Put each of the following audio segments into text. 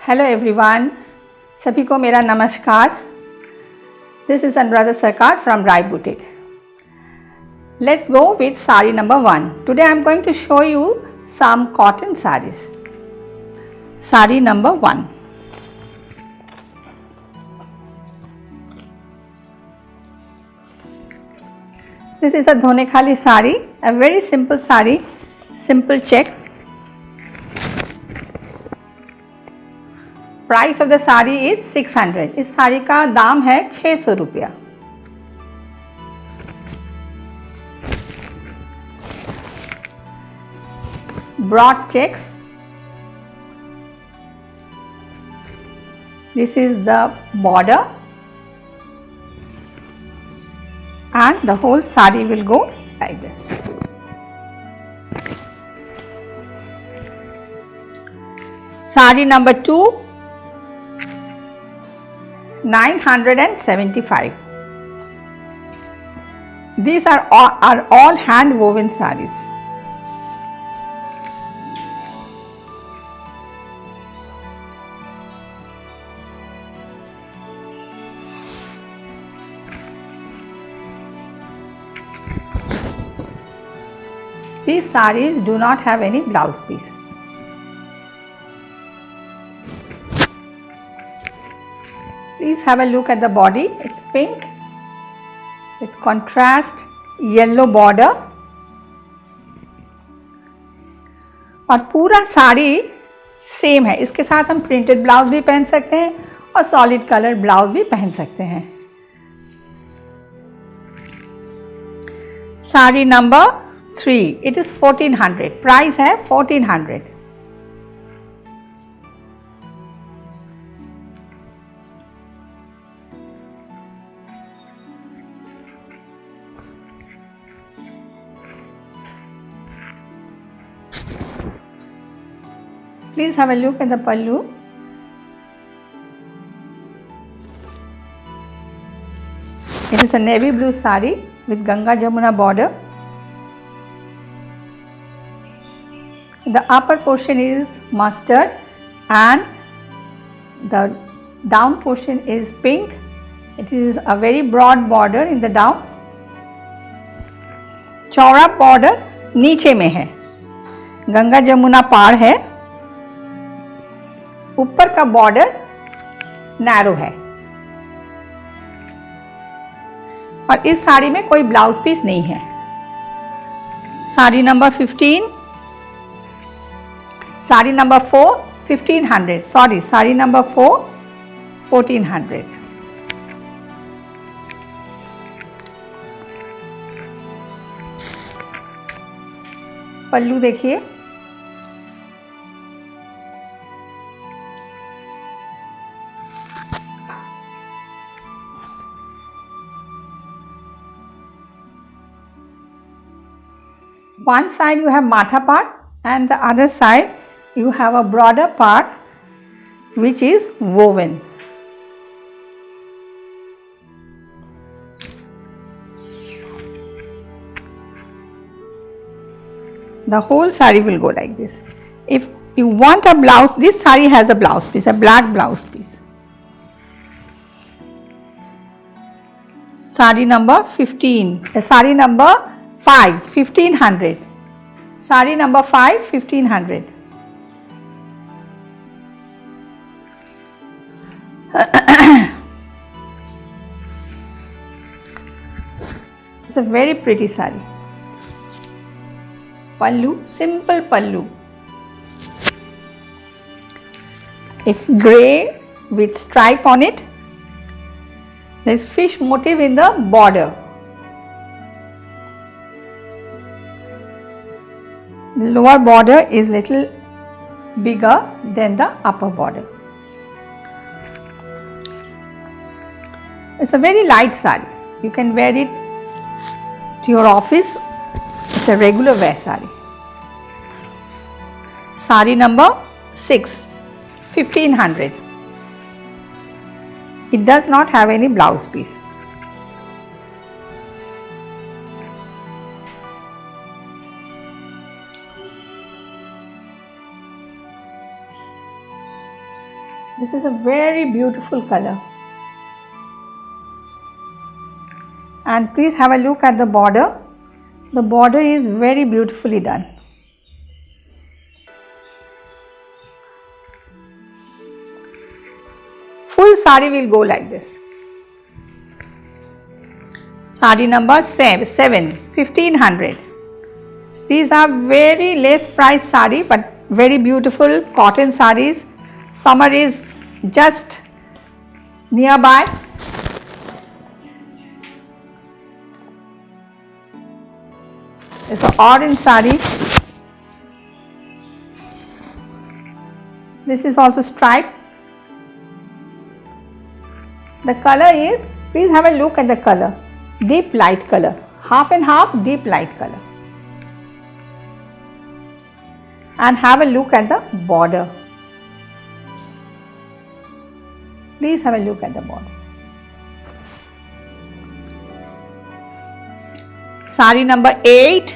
Hello everyone, सभी को मेरा नमस्कार। This is Anuradha Sarkar from Rai boutique. Let's go with sari number 1. Today I am going to show you some cotton sarees. Saree number 1. This is a dhone khali saree, a very simple saree, simple check. Price of the saree is 600. इस साड़ी का दाम है 600 रुपया। Broad checks. This is the border and the whole saree will go like this. Saree number 2, 975. These are all hand woven sarees. These sarees do not have any blouse piece. Please have a look at the body. It's pink with contrast yellow border. और पूरा sari same है। इसके साथ हम printed blouse भी पहन सकते हैं और सॉलिड कलर ब्लाउज भी पहन सकते हैं। Sari number 3, it is 1400. Price है 1400. Please have a look at the pallu. It is a navy blue saree with Ganga Jamuna border. The upper portion is mustard and the down portion is pink. It is a very broad border in the down. चौड़ा border नीचे में है, गंगा जमुना पार है। ऊपर का border narrow है और इस साड़ी में कोई ब्लाउज पीस नहीं है। Sari number 15, sari number 4, 1500. Sorry, sari number 4, 1400. पल्लू देखिए, one side you have matha part and the other side you have a broader part which is woven. The whole saree will go like this. If you want a blouse, this saree has a blouse piece, a black blouse piece. Saree number 15, saree number 5, 1500. Saree number 5, 1500. It's a very pretty saree. Pallu, simple pallu. It's grey with stripe on it. There is fish motif in the border. The lower border is little bigger than the upper border. It's a very light saree. You can wear it to your office. It's a regular wear saree. Saree number 6, 1500. It does not have any blouse piece. is a very beautiful color. And please have a look at the border. The border is very beautifully done. Full sari will go like this. Sari number 7, 1500. These are very less price sari but very beautiful cotton saris. Summer is just nearby. It's an orange sari. This is also striped. The color is, please have a look at the color. Deep light color, half and half deep light color. And have a look at the border. Please have a look at the border. Sari number 8,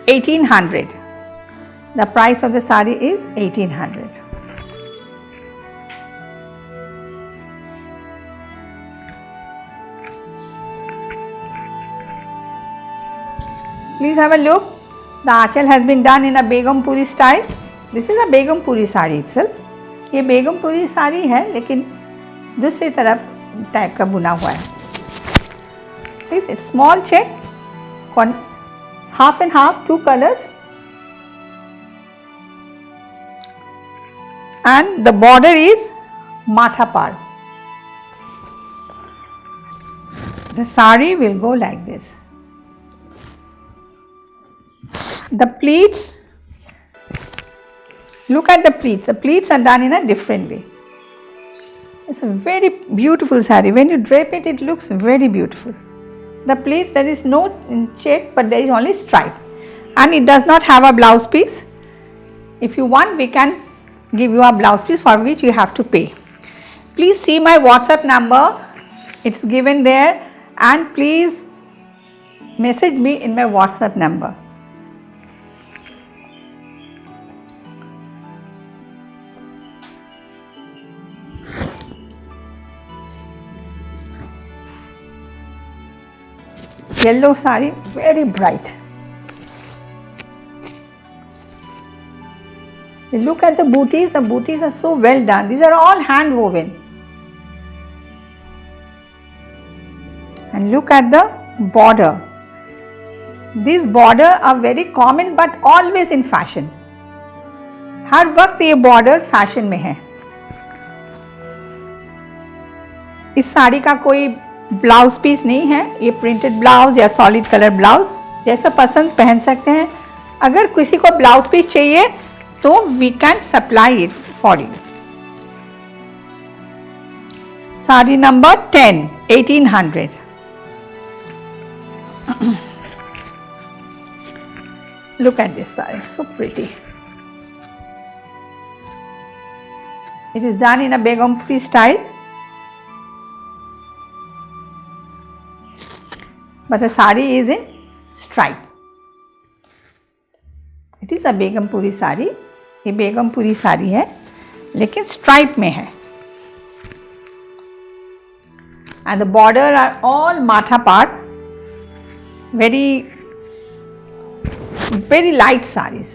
1800. The price of the sari is 1800. Please have a look. The aanchal has been done in a Begumpuri style. This is a Begumpuri sari itself. ये बेगमपुरी साड़ी है लेकिन दूसरी तरफ type का बुना हुआ है. This is small check, half and half, 2 colors, and the border is matha par. The sari will go like this. The pleats, look at the pleats. The pleats are done in a different way. It's a very beautiful sari. When you drape it, it looks very beautiful. The pleats, there is no check but there is only stripe, and it does not have a blouse piece. If you want, we can give you a blouse piece for which you have to pay. Please see my WhatsApp number. It's given there, and please message me in my WhatsApp number. Yellow sari, very bright. Look at the booties are so well done. These are all hand woven. And look at the border. These border are very common but always in fashion. हर वक्त ये border fashion में है. इस साड़ी का कोई blouse piece नहीं है. ये प्रिंटेड ब्लाउज या सॉलिड कलर ब्लाउज जैसा पसंद पहन सकते हैं. अगर किसी को ब्लाउज पीस चाहिए तो we can supply it for you. Sari number 10, 1800. Look at this saree, so pretty. It is done in a Begumpuri style. But the sari is in stripe. It is a Begumpuri sari. ये बेगमपुरी साड़ी है लेकिन stripe में है. And the border are all matha part. Very light sarees.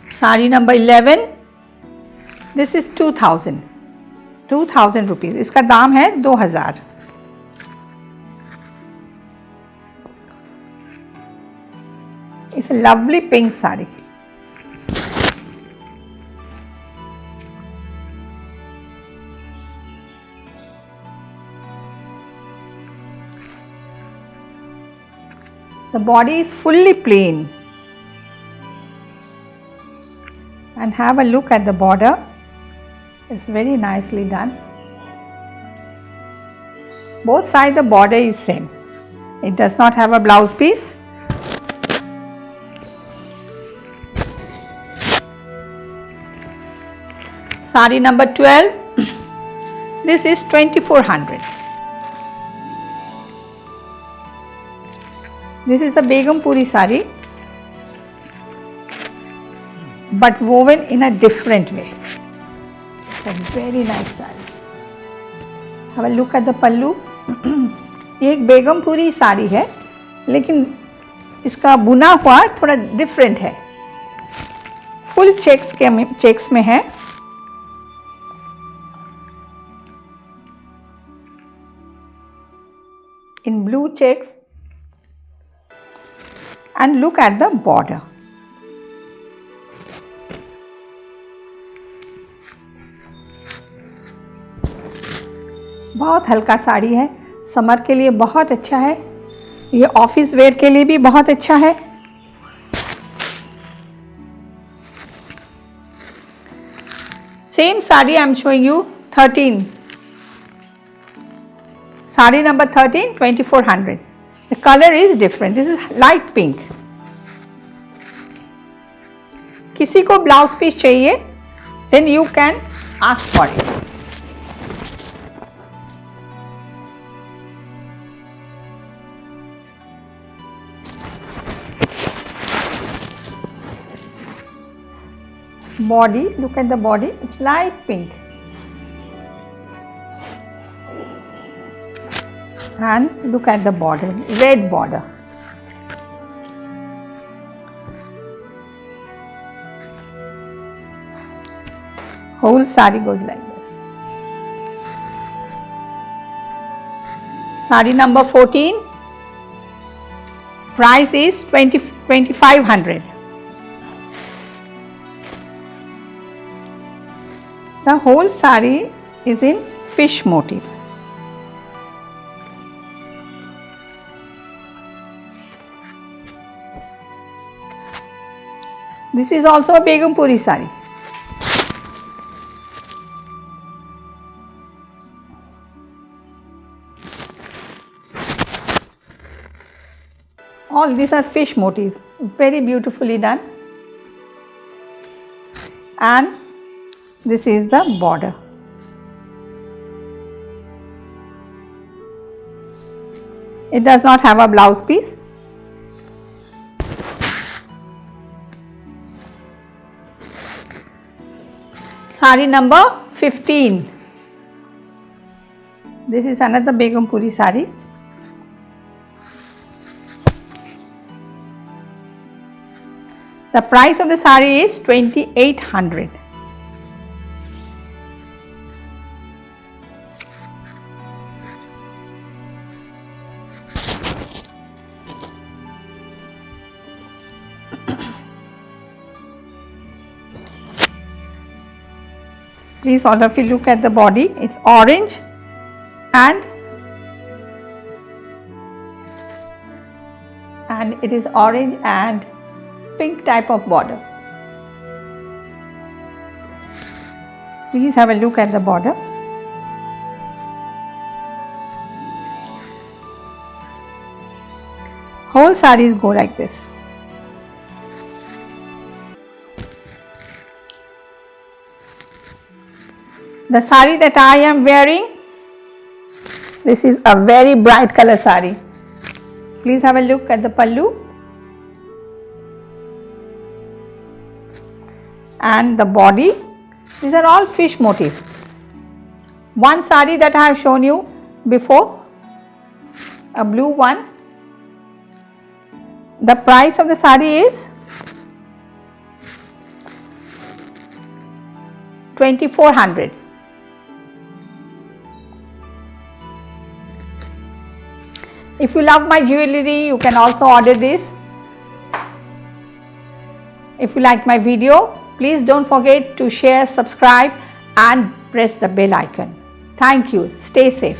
Sari number 11. This is 2000 rupees. इसका दाम है 2000. It's a lovely pink saree. The body is fully plain. And have a look at the border. It's very nicely done. Both sides the border is same. It does not have a blouse piece. Sari number 12. This is 2400. This is a Begumpuri sari. but woven in a different way. It's a very nice saree. Have a look at the pallu. ये एक बेगमपुरी साड़ी है, लेकिन इसका बुना हुआ थोड़ा different है. Full checks में है. In blue checks, and look at the border. बहुत हल्का साड़ी है, समर के लिए बहुत अच्छा है. ये ऑफिस वेयर के लिए भी बहुत अच्छा है. Same sari I am showing you 13. Saree number 13, 2400. The color is different. This is light pink. किसी को ब्लाउज पीस चाहिए, then you can ask for it. Body, look at the body. It's light pink. And look at the border, red border. Whole saree goes like this. Saree number 14. Price is 2500. The whole saree is in fish motif. This is also a Begumpuri saree. All these are fish motifs, very beautifully done. And this is the border. It does not have a blouse piece. Saree number 15. This is another Begumpuri saree. The price of the saree is 2800. Please all of you look at the body. It's orange and it is orange and pink type of border. Please have a look at the border. Whole sarees go like this. The saree that I am wearing, this is a very bright color saree. Please have a look at the pallu and the body. These are all fish motifs. One saree that I have shown you before, a blue one. The price of the saree is 2400. If you love my jewelry, you can also order this. If you like my video, please don't forget to share, subscribe and press the bell icon. Thank you. Stay safe.